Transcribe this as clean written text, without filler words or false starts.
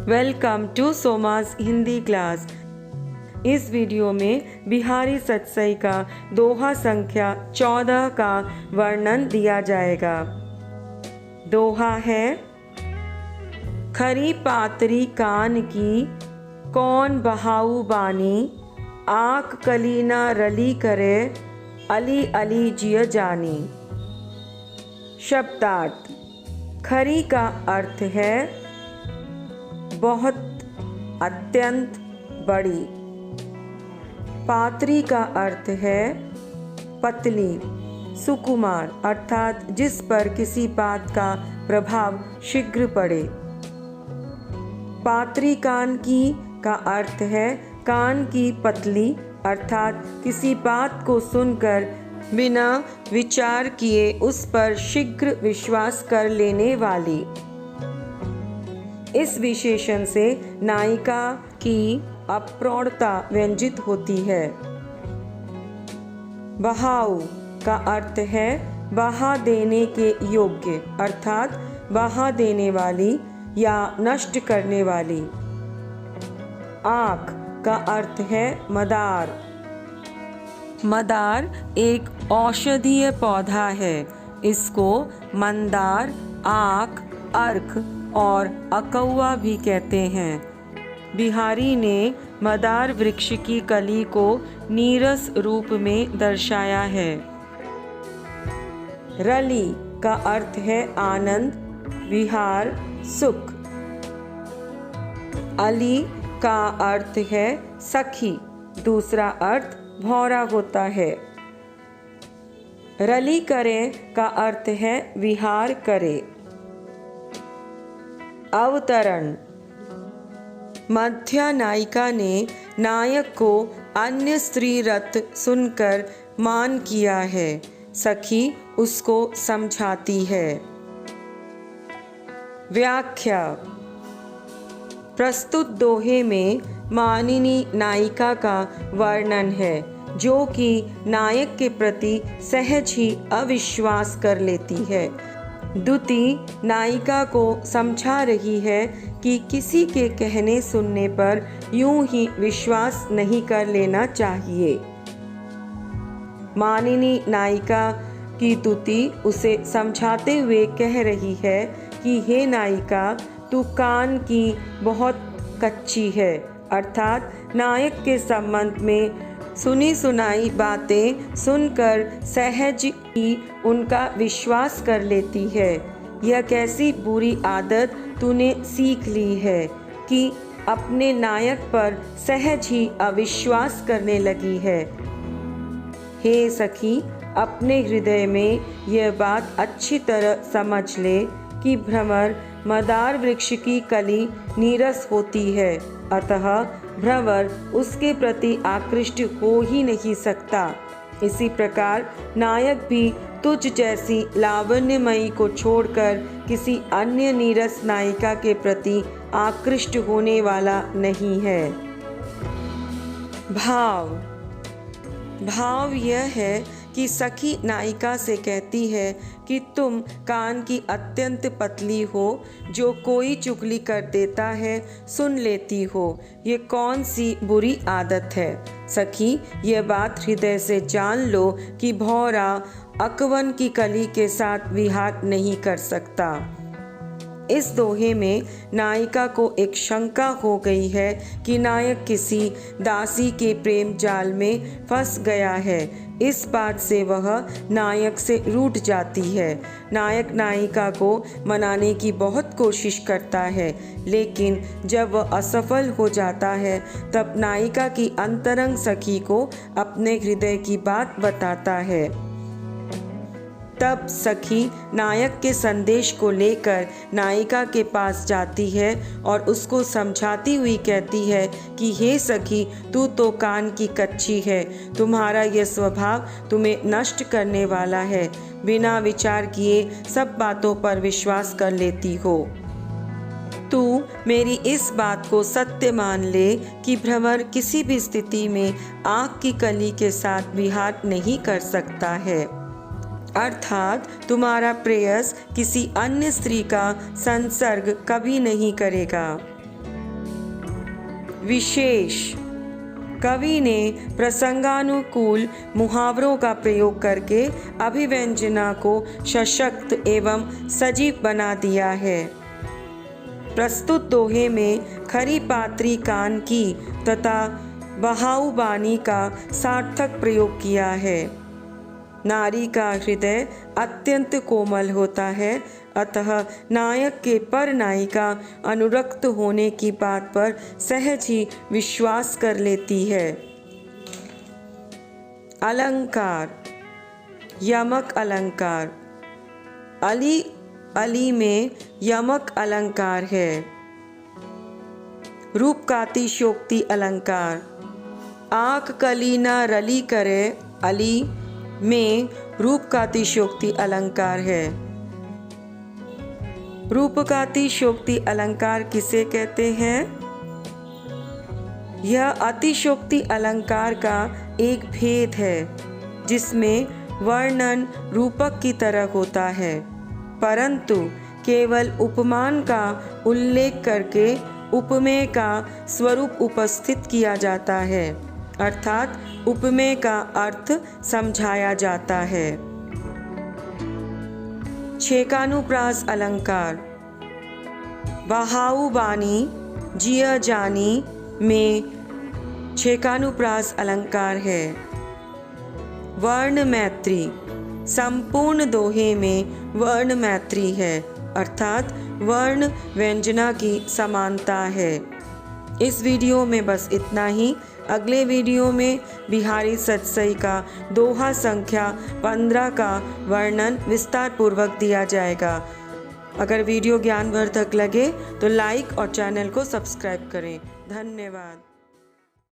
Welcome to सोमास Hindi class. इस video में बिहारी सतसई का दोहा संख्या 14 का वर्णन दिया जाएगा। दोहा है, खरी पातरी कान की कौन बहाऊ बानी, आँख कली ना रली करे, अली अली जिय जानी। शब्दार्थ। खरी का अर्थ है बहुत, अत्यंत, बड़ी। पातरी का अर्थ है पतली, सुकुमार अर्थात जिस पर किसी बात का प्रभाव शीघ्र पड़े। पातरी कान की का अर्थ है कान की पतली अर्थात किसी बात को सुनकर बिना विचार किए उस पर शीघ्र विश्वास कर लेने वाली। इस विशेषण से नायिका की अप्रौढ़ता व्यंजित होती है। बहाऊ का अर्थ है बहा देने के योग्य अर्थात बहा देने वाली या नष्ट करने वाली। आँख का अर्थ है मदार। मदार एक औषधीय पौधा है। इसको मंदार, आक, अर्क और अकौआ भी कहते हैं। बिहारी ने मदार वृक्ष की कली को नीरस रूप में दर्शाया है। रली का अर्थ है आनंद, विहार, सुख। अली का अर्थ है सखी, दूसरा अर्थ भौरा होता है। रली करे का अर्थ है विहार करे। अवतरण। मध्या नायिका ने नायक को अन्य स्त्री रत सुनकर मान किया है। सखी उसको समझाती है। व्याख्या। प्रस्तुत दोहे में मानिनी नायिका का वर्णन है जो कि नायक के प्रति सहज ही अविश्वास कर लेती है। द्युति नायिका को समझा रही है कि किसी के कहने सुनने पर यूं ही विश्वास नहीं कर लेना चाहिए। मानिनी नायिका की द्युति उसे समझाते हुए कह रही है कि हे नायिका, तू कान की बहुत कच्ची है अर्थात नायक के संबंध में सुनी सुनाई बातें सुनकर सहज ही उनका विश्वास कर लेती है। यह कैसी बुरी आदत तूने सीख ली है कि अपने नायक पर सहज ही अविश्वास करने लगी है। हे सखी, अपने हृदय में यह बात अच्छी तरह समझ ले कि भ्रमर मदार वृक्ष की कली नीरस होती है, अतः भ्रमर उसके प्रति आकृष्ट हो ही नहीं सकता। इसी प्रकार नायक भी तुझ जैसी लावण्यमयी को छोड़कर किसी अन्य नीरस नायिका के प्रति आकृष्ट होने वाला नहीं है। भाव। भाव यह है कि सखी नायिका से कहती है कि तुम कान की अत्यंत पतली हो, जो कोई चुगली कर देता है सुन लेती हो। ये कौन सी बुरी आदत है। सखी, यह बात हृदय से जान लो कि भौरा अकवन की कली के साथ विहार नहीं कर सकता। इस दोहे में नायिका को एक शंका हो गई है कि नायक किसी दासी के प्रेम जाल में फंस गया है। इस बात से वह नायक से रूठ जाती है। नायक नायिका को मनाने की बहुत कोशिश करता है, लेकिन जब वह असफल हो जाता है तब नायिका की अंतरंग सखी को अपने हृदय की बात बताता है। तब सखी नायक के संदेश को लेकर नायिका के पास जाती है और उसको समझाती हुई कहती है कि हे सखी, तू तो कान की कच्ची है। तुम्हारा यह स्वभाव तुम्हें नष्ट करने वाला है। बिना विचार किए सब बातों पर विश्वास कर लेती हो। तू मेरी इस बात को सत्य मान ले कि भ्रमर किसी भी स्थिति में आँख की कली के साथ विहार नहीं कर सकता है। अर्थात तुम्हारा प्रेयस किसी अन्य स्त्री का संसर्ग कभी नहीं करेगा। विशेष। कवि ने प्रसंगानुकूल मुहावरों का प्रयोग करके अभिव्यंजना को सशक्त एवं सजीव बना दिया है। प्रस्तुत दोहे में खरी पात्री कान की तथा बहाऊ बानी का सार्थक प्रयोग किया है। नारी का हृदय अत्यंत कोमल होता है, अतः नायक के पर नायिका अनुरक्त होने की बात पर सहज ही विश्वास कर लेती है। अलंकार। यमक अलंकार। अली अली में यमक अलंकार है। रूपकातिशोक्ति अलंकार। आँख कली न रली करे अली में रूपकातिशोक्ति अलंकार है। रूपकातिशोक्ति अलंकार किसे कहते हैं? यह अतिशोक्ति अलंकार का एक भेद है जिसमें वर्णन रूपक की तरह होता है, परंतु केवल उपमान का उल्लेख करके उपमेय का स्वरूप उपस्थित किया जाता है, अर्थात उपमेय का अर्थ समझाया जाता है। छेकानुप्रास अलंकार। बहाऊ बानी जिया जानी में छेकानुप्रास अलंकार है। वर्ण मैत्री। संपूर्ण दोहे में वर्ण मैत्री है, अर्थात वर्ण व्यंजना की समानता है। इस वीडियो में बस इतना ही। अगले वीडियो में बिहारी सतसई का दोहा संख्या 15 का वर्णन विस्तार पूर्वक दिया जाएगा। अगर वीडियो ज्ञानवर्धक लगे तो लाइक और चैनल को सब्सक्राइब करें। धन्यवाद।